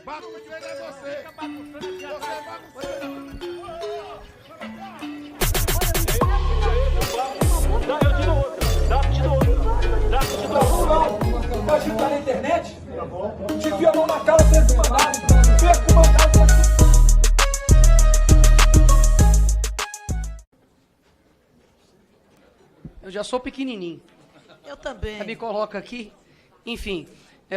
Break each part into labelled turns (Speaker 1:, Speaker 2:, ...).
Speaker 1: Bagunceiro é você. Você é bagunceiro.
Speaker 2: Vai ficar na internet? Tá bom. Devia a mão na cara desse mandado. Perco o mandado.
Speaker 3: Eu já sou pequenininho.
Speaker 4: Eu também.
Speaker 3: Me coloca aqui. Enfim,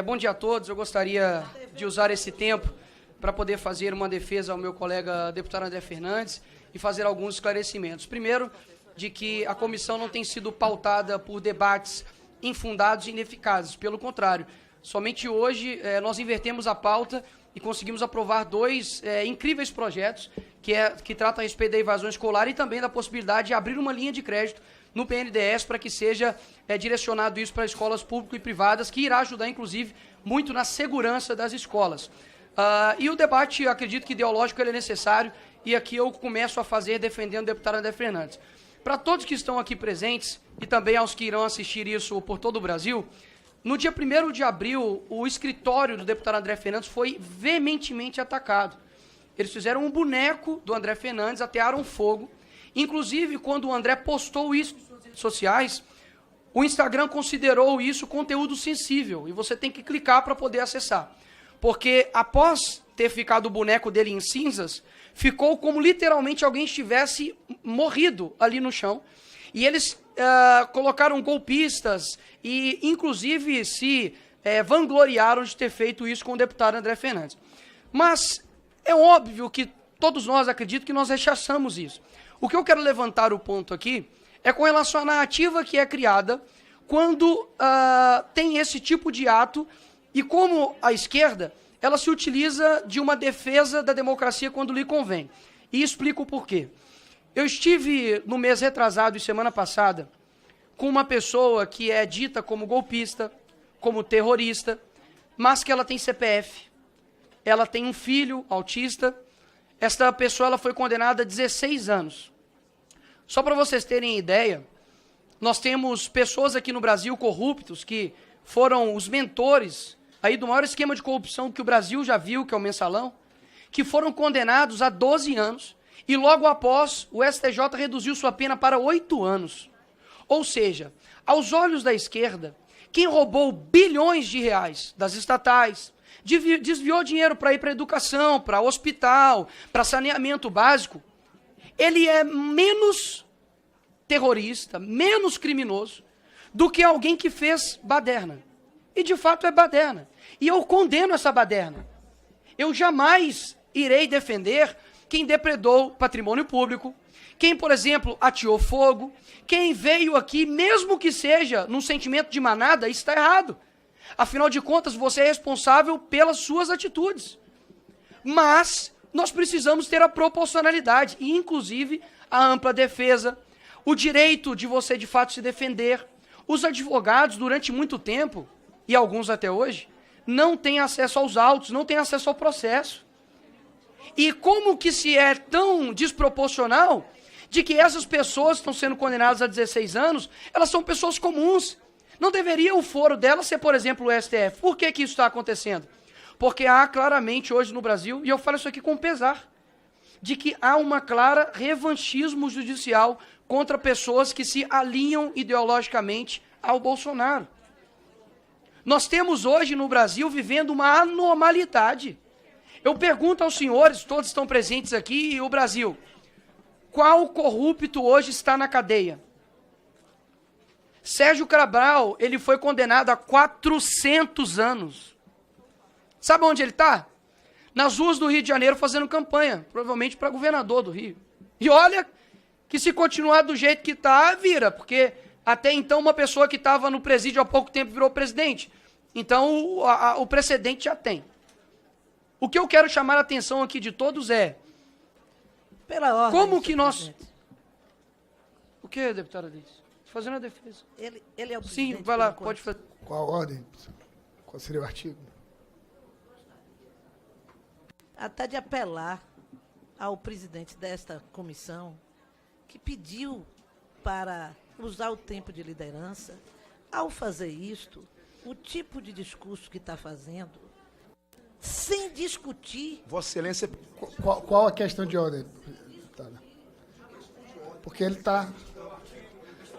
Speaker 3: bom dia a todos. Eu gostaria de usar esse tempo para poder fazer uma defesa ao meu colega deputado André Fernandes e fazer alguns esclarecimentos. Primeiro, de que a comissão não tem sido pautada por debates infundados e ineficazes. Pelo contrário, somente hoje nós invertemos a pauta e conseguimos aprovar dois incríveis projetos que tratam a respeito da evasão escolar e também da possibilidade de abrir uma linha de crédito no PNDES para que seja direcionado isso para escolas públicas e privadas, que irá ajudar, inclusive, muito na segurança das escolas. E o debate, eu acredito que ideológico, ele é necessário, e aqui eu começo a fazer defendendo o deputado André Fernandes. Para todos que estão aqui presentes, e também aos que irão assistir isso por todo o Brasil, no dia 1º de abril, o escritório do deputado André Fernandes foi veementemente atacado. Eles fizeram um boneco do André Fernandes, atearam fogo. Inclusive, quando o André postou isso nas suas redes sociais, o Instagram considerou isso conteúdo sensível, e você tem que clicar para poder acessar. Porque após ter ficado o boneco dele em cinzas, ficou como literalmente alguém estivesse morrido ali no chão. E eles colocaram golpistas e, inclusive, se vangloriaram de ter feito isso com o deputado André Fernandes. Mas é óbvio que todos nós acredito que nós rechaçamos isso. O que eu quero levantar o ponto aqui é com relação à narrativa que é criada quando tem esse tipo de ato e como a esquerda ela se utiliza de uma defesa da democracia quando lhe convém. E explico o porquê. Eu estive no mês retrasado e semana passada com uma pessoa que é dita como golpista, como terrorista, mas que ela tem CPF, ela tem um filho autista. Esta pessoa ela foi condenada a 16 anos. Só para vocês terem ideia, nós temos pessoas aqui no Brasil corruptos que foram os mentores aí do maior esquema de corrupção que o Brasil já viu, que é o Mensalão, que foram condenados a 12 anos e logo após o STJ reduziu sua pena para 8 anos. Ou seja, aos olhos da esquerda, quem roubou bilhões de reais das estatais, desviou dinheiro para ir para educação, para hospital, para saneamento básico, ele é menos terrorista, menos criminoso do que alguém que fez baderna. E de fato é baderna. E eu condeno essa baderna. Eu jamais irei defender quem depredou patrimônio público, quem, por exemplo, ateou fogo, quem veio aqui, mesmo que seja num sentimento de manada, está errado. Afinal de contas, você é responsável pelas suas atitudes. Mas nós precisamos ter a proporcionalidade e, inclusive, a ampla defesa, o direito de você, de fato, se defender. Os advogados, durante muito tempo, e alguns até hoje, não têm acesso aos autos, não têm acesso ao processo. E como que se é tão desproporcional de que essas pessoas que estão sendo condenadas a 16 anos, elas são pessoas comuns. Não deveria o foro delas ser, por exemplo, o STF. Por que isso está acontecendo? Porque há claramente hoje no Brasil, e eu falo isso aqui com pesar, de que há uma clara revanchismo judicial contra pessoas que se alinham ideologicamente ao Bolsonaro. Nós temos hoje no Brasil vivendo uma anormalidade. Eu pergunto aos senhores, todos estão presentes aqui, e o Brasil, qual corrupto hoje está na cadeia? Sérgio Cabral, ele foi condenado a 400 anos. Sabe onde ele está? Nas ruas do Rio de Janeiro fazendo campanha, provavelmente para governador do Rio. E olha que se continuar do jeito que está, vira, porque até então uma pessoa que estava no presídio há pouco tempo virou presidente. Então o precedente já tem. O que eu quero chamar a atenção aqui de todos é...
Speaker 4: Pela ordem,
Speaker 3: como que nós...
Speaker 4: presidente.
Speaker 3: O que, deputada Alice? Fazendo a defesa.
Speaker 4: Ele é o presidente.
Speaker 3: Sim, vai lá, pode fazer.
Speaker 1: Qual a ordem? Qual seria o artigo?
Speaker 4: Até de apelar ao presidente desta comissão, que pediu para usar o tempo de liderança. Ao fazer isto, o tipo de discurso que está fazendo sem discutir.
Speaker 2: Vossa Excelência...
Speaker 5: Qual a questão de ordem? Porque ele está...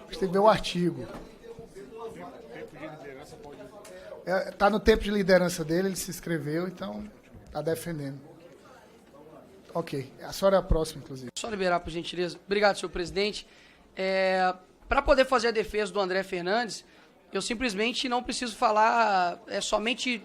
Speaker 5: Você tem que ver o artigo. Está no tempo de liderança dele, ele se inscreveu, então está defendendo. Ok. A senhora é a próxima, inclusive.
Speaker 3: Só liberar, por gentileza. Obrigado, senhor presidente. Para poder fazer a defesa do André Fernandes, eu simplesmente não preciso falar somente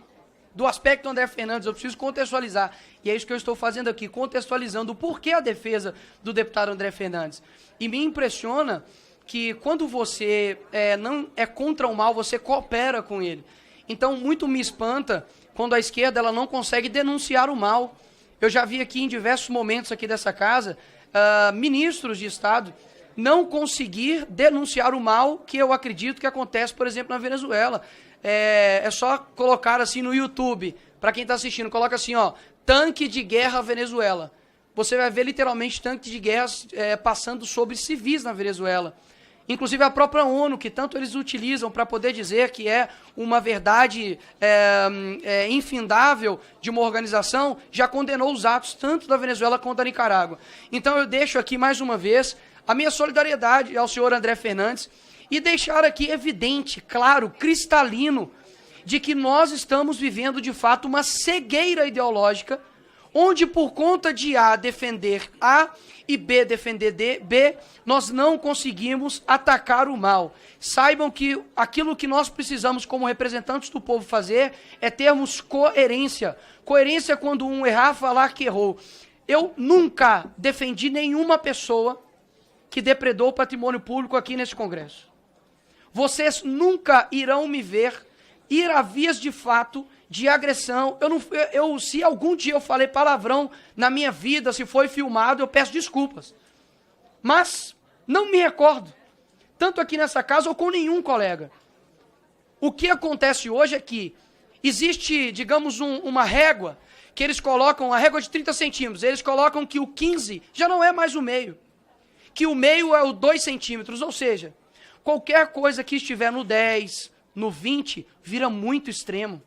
Speaker 3: do aspecto do André Fernandes, eu preciso contextualizar. E é isso que eu estou fazendo aqui, contextualizando o porquê a defesa do deputado André Fernandes. E me impressiona que quando você não é contra o mal, você coopera com ele. Então, muito me espanta quando a esquerda ela não consegue denunciar o mal. Eu já vi aqui em diversos momentos aqui dessa casa, ministros de Estado não conseguir denunciar o mal que eu acredito que acontece, por exemplo, na Venezuela. É só colocar assim no YouTube, para quem está assistindo, coloca assim, ó, tanque de guerra Venezuela. Você vai ver literalmente tanque de guerra passando sobre civis na Venezuela. Inclusive a própria ONU, que tanto eles utilizam para poder dizer que é uma verdade infindável de uma organização, já condenou os atos tanto da Venezuela quanto da Nicarágua. Então eu deixo aqui mais uma vez a minha solidariedade ao senhor André Fernandes e deixar aqui evidente, claro, cristalino, de que nós estamos vivendo de fato uma cegueira ideológica, onde por conta de A defender A e B defender B, nós não conseguimos atacar o mal. Saibam que aquilo que nós precisamos como representantes do povo fazer é termos coerência. Coerência quando um errar, falar que errou. Eu nunca defendi nenhuma pessoa que depredou o patrimônio público aqui nesse Congresso. Vocês nunca irão me ver ir a vias de fato de agressão. Se algum dia eu falei palavrão na minha vida, se foi filmado, eu peço desculpas. Mas não me recordo, tanto aqui nessa casa ou com nenhum colega. O que acontece hoje é que existe, digamos, uma régua, que eles colocam, a régua de 30 centímetros, eles colocam que o 15 já não é mais o meio, que o meio é o 2 centímetros, ou seja, qualquer coisa que estiver no 10, no 20, vira muito extremo.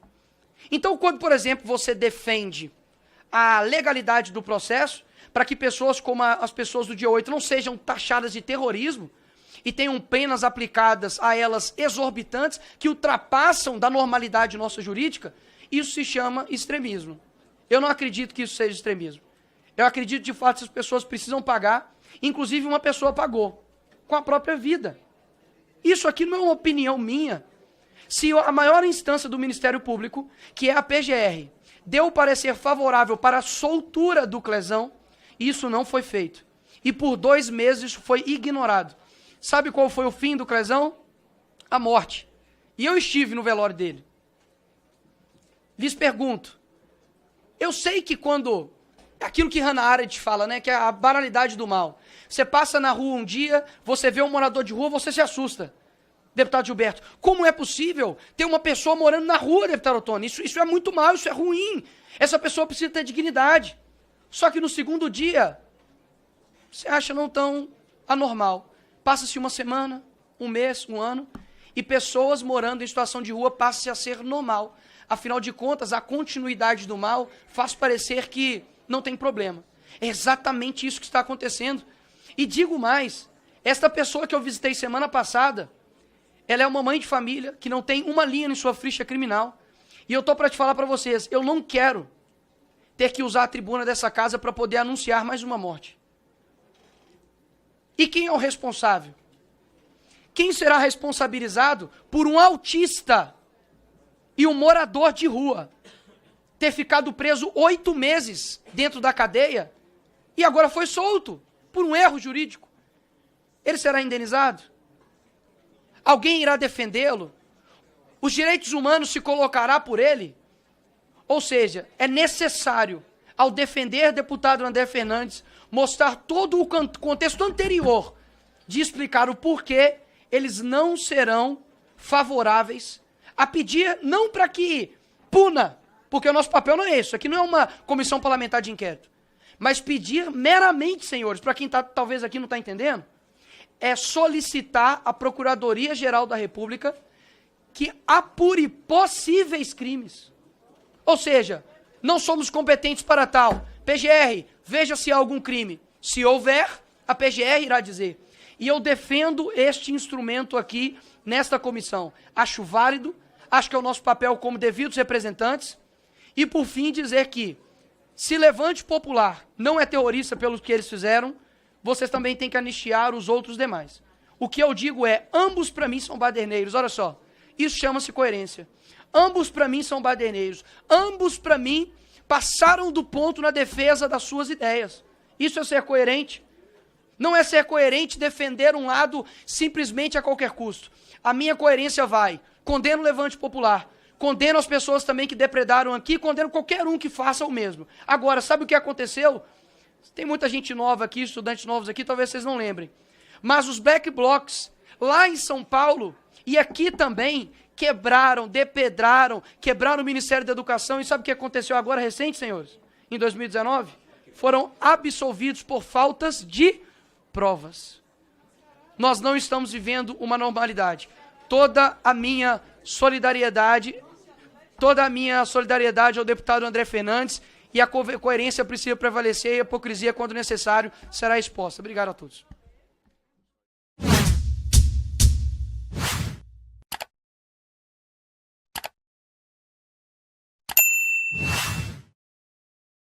Speaker 3: Então, quando, por exemplo, você defende a legalidade do processo, para que pessoas como as pessoas do dia 8 não sejam taxadas de terrorismo e tenham penas aplicadas a elas exorbitantes, que ultrapassam da normalidade nossa jurídica, isso se chama extremismo. Eu não acredito que isso seja extremismo. Eu acredito, de fato, que as pessoas precisam pagar, inclusive uma pessoa pagou, com a própria vida. Isso aqui não é uma opinião minha. Se a maior instância do Ministério Público, que é a PGR, deu o parecer favorável para a soltura do Clezão, isso não foi feito. E por 2 meses isso foi ignorado. Sabe qual foi o fim do Clezão? A morte. E eu estive no velório dele. Lhes pergunto, eu sei que quando, aquilo que Hannah Arendt fala, né, que é a banalidade do mal. Você passa na rua um dia, você vê um morador de rua, você se assusta. Deputado Gilberto, como é possível ter uma pessoa morando na rua, deputado Ottoni? Isso é muito mal, isso é ruim. Essa pessoa precisa ter dignidade. Só que no segundo dia, você acha não tão anormal. Passa-se uma semana, um mês, um ano, e pessoas morando em situação de rua passam a ser normal. Afinal de contas, a continuidade do mal faz parecer que não tem problema. É exatamente isso que está acontecendo. E digo mais, esta pessoa que eu visitei semana passada, ela é uma mãe de família que não tem uma linha em sua ficha criminal. E eu estou para te falar para vocês, eu não quero ter que usar a tribuna dessa casa para poder anunciar mais uma morte. E quem é o responsável? Quem será responsabilizado por um autista e um morador de rua ter ficado preso 8 meses dentro da cadeia e agora foi solto por um erro jurídico? Ele será indenizado? Alguém irá defendê-lo? Os direitos humanos se colocará por ele? Ou seja, é necessário, ao defender deputado André Fernandes, mostrar todo o contexto anterior de explicar o porquê eles não serão favoráveis a pedir, não para que puna, porque o nosso papel não é esse, aqui não é uma comissão parlamentar de inquérito, mas pedir meramente, senhores, para quem talvez aqui não está entendendo, é solicitar à Procuradoria-Geral da República que apure possíveis crimes. Ou seja, Não somos competentes para tal. PGR, veja se há algum crime. Se houver, a PGR irá dizer. E eu defendo este instrumento aqui, nesta comissão. Acho válido, acho que é o nosso papel como devidos representantes. E, por fim, dizer que, se Levante Popular não é terrorista pelo que eles fizeram, vocês também têm que anistiar os outros demais. O que eu digo é, ambos para mim são baderneiros. Olha só, isso chama-se coerência. Ambos para mim são baderneiros. Ambos para mim passaram do ponto na defesa das suas ideias. Isso é ser coerente. Não é ser coerente defender um lado simplesmente a qualquer custo. A minha coerência vai, condeno o Levante Popular, condeno as pessoas também que depredaram aqui, condeno qualquer um que faça o mesmo. Agora, sabe o que aconteceu? Tem muita gente nova aqui, estudantes novos aqui, talvez vocês não lembrem. Mas os Black Blocs, lá em São Paulo, e aqui também, quebraram, depedraram, quebraram o Ministério da Educação. E sabe o que aconteceu agora recente, senhores? Em 2019? Foram absolvidos por faltas de provas. Nós não estamos vivendo uma normalidade. Toda a minha solidariedade ao deputado André Fernandes, e a coerência precisa prevalecer, e a hipocrisia, quando necessário, será exposta. Obrigado a todos.